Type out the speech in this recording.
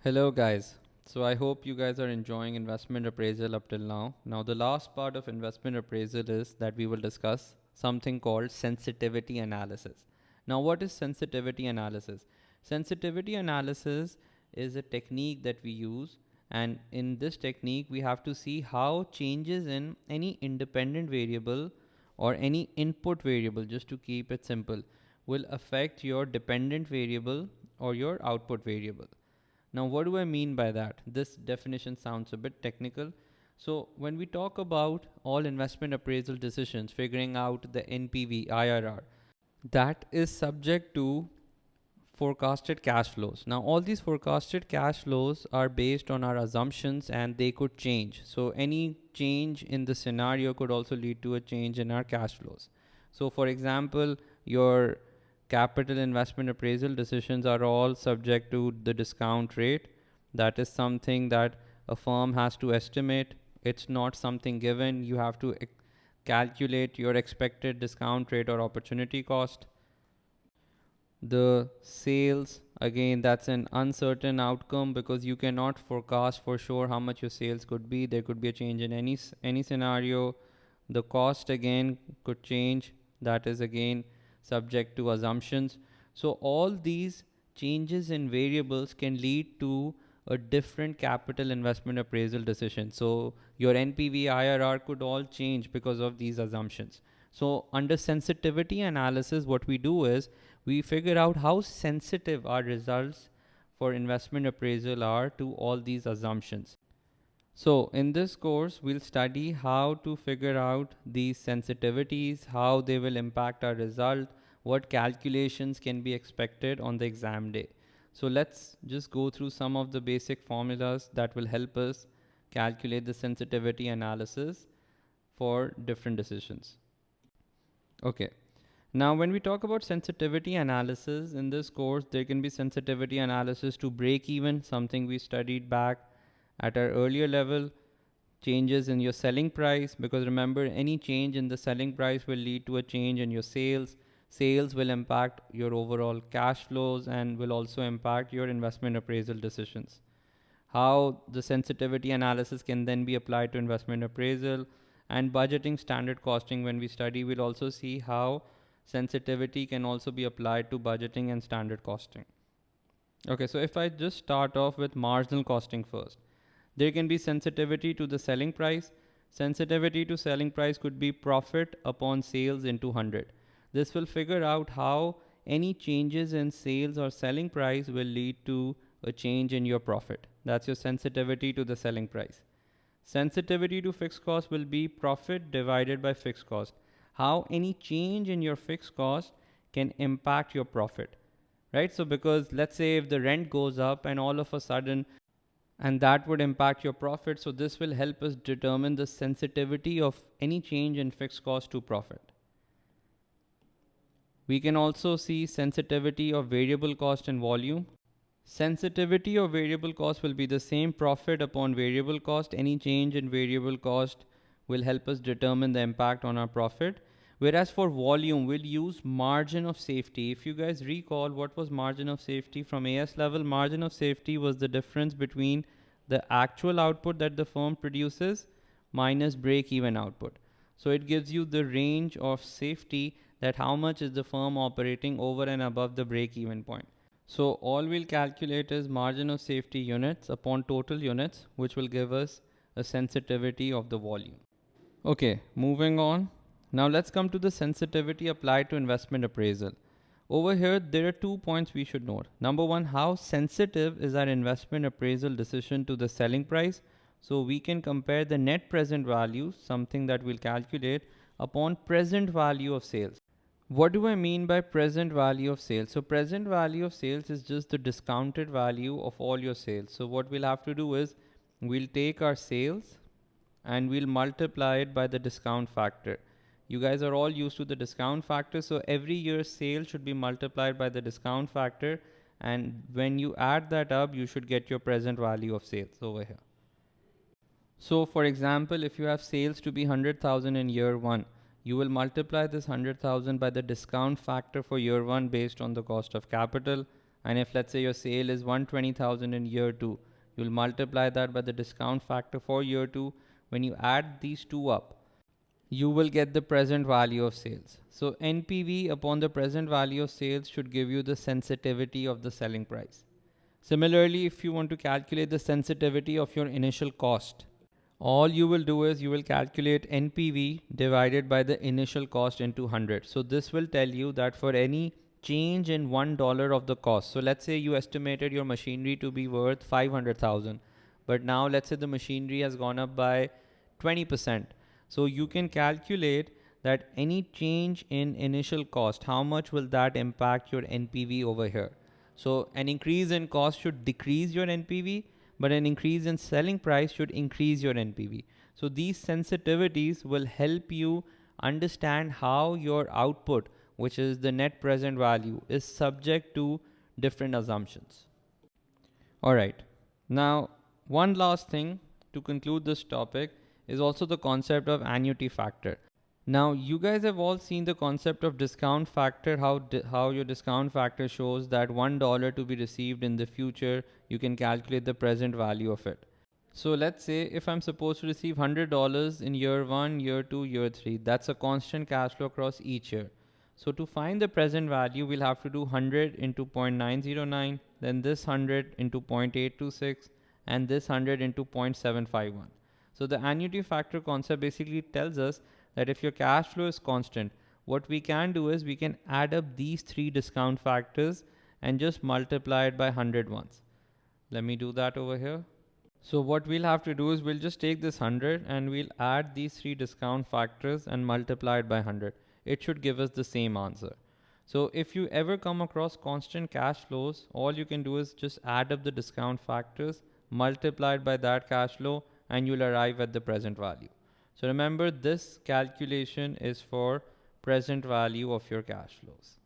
Hello guys. So I hope you guys are enjoying investment appraisal up till now. Now the last part of investment appraisal is that we will discuss something called sensitivity analysis. Now what is sensitivity analysis? Sensitivity analysis is a technique that we use, and in this technique we have to see how changes in any independent variable or any input variable, just to keep it simple, will affect your dependent variable or your output variable. Now, what do I mean by that? This definition sounds a bit technical. So, when we talk about all investment appraisal decisions, figuring out the NPV, IRR, that is subject to forecasted cash flows. Now, all these forecasted cash flows are based on our assumptions and they could change. So, any change in the scenario could also lead to a change in our cash flows. So, for example, your capital investment appraisal decisions are all subject to the discount rate. That is something that a firm has to estimate. It's not something given. You have to calculate your expected discount rate or opportunity cost. The sales, again, that's an uncertain outcome because you cannot forecast for sure how much your sales could be. There could be a change in any scenario. The cost again could change. That is again subject to assumptions. So all these changes in variables can lead to a different capital investment appraisal decision. So your NPV, IRR could all change because of these assumptions. So under sensitivity analysis, what we do is we figure out how sensitive our results for investment appraisal are to all these assumptions. So in this course, we'll study how to figure out these sensitivities, how they will impact our result, what calculations can be expected on the exam day. So let's just go through some of the basic formulas that will help us calculate the sensitivity analysis for different decisions. Okay. Now, when we talk about sensitivity analysis in this course, there can be sensitivity analysis to break even, something we studied back at our earlier level, changes in your selling price, because remember, any change in the selling price will lead to a change in your sales. Sales will impact your overall cash flows and will also impact your investment appraisal decisions. How the sensitivity analysis can then be applied to investment appraisal and budgeting standard costing. When we study, we'll also see how sensitivity can also be applied to budgeting and standard costing. Okay, so if I just start off with marginal costing first, there can be sensitivity to the selling price. Sensitivity to selling price could be profit upon sales into 100. This will figure out how any changes in sales or selling price will lead to a change in your profit. That's your sensitivity to the selling price. Sensitivity to fixed cost will be profit divided by fixed cost. How any change in your fixed cost can impact your profit, right? So because let's say if the rent goes up and all of a sudden, and that would impact your profit. So this will help us determine the sensitivity of any change in fixed cost to profit. We can also see sensitivity of variable cost and volume. Sensitivity of variable cost will be the same, profit upon variable cost. Any change in variable cost will help us determine the impact on our profit. Whereas for volume, we'll use margin of safety. If you guys recall what was margin of safety from AS level, margin of safety was the difference between the actual output that the firm produces minus break even output. So it gives you the range of safety, that how much is the firm operating over and above the break even point. So all we'll calculate is margin of safety units upon total units, which will give us a sensitivity of the volume. Okay, moving on. Now let's come to the sensitivity applied to investment appraisal. Over here, there are 2 points we should note. Number one, how sensitive is our investment appraisal decision to the selling price? So we can compare the net present value, something that we'll calculate, upon present value of sales. What do I mean by present value of sales? So present value of sales is just the discounted value of all your sales. So what we'll have to do is we'll take our sales and we'll multiply it by the discount factor. You guys are all used to the discount factor. So every year's sales should be multiplied by the discount factor. And when you add that up, you should get your present value of sales over here. So for example, if you have sales to be 100,000 in year one, you will multiply this 100,000 by the discount factor for year one based on the cost of capital, And if let's say your sale is 120,000 in year 2, you'll multiply that by the discount factor for year 2. When you add these two up, you will get the present value of sales. So NPV upon the present value of sales should give you the sensitivity of the selling price. Similarly, if you want to calculate the sensitivity of your initial cost, all you will do is you will calculate NPV divided by the initial cost into 100. So this will tell you that for any change in $1 of the cost. So let's say you estimated your machinery to be worth 500,000, but now let's say the machinery has gone up by 20%. So you can calculate that any change in initial cost, how much will that impact your NPV over here? So an increase in cost should decrease your NPV, but an increase in selling price should increase your NPV. So these sensitivities will help you understand how your output, which is the net present value, is subject to different assumptions. All right. Now, one last thing to conclude this topic is also the concept of annuity factor. Now, you guys have all seen the concept of discount factor, how your discount factor shows that $1 to be received in the future, you can calculate the present value of it. So let's say if I'm supposed to receive $100 in year 1, year 2, year 3, that's a constant cash flow across each year. So to find the present value, we'll have to do 100 into 0.909, then this 100 into 0.826, and this 100 into 0.751. So the annuity factor concept basically tells us that if your cash flow is constant, what we can do is we can add up these three discount factors and just multiply it by 100 once. Let me do that over here. So what we'll have to do is we'll just take this 100 and we'll add these three discount factors and multiply it by 100. It should give us the same answer. So if you ever come across constant cash flows, all you can do is just add up the discount factors, multiply it by that cash flow, and you'll arrive at the present value. So remember, this calculation is for present value of your cash flows.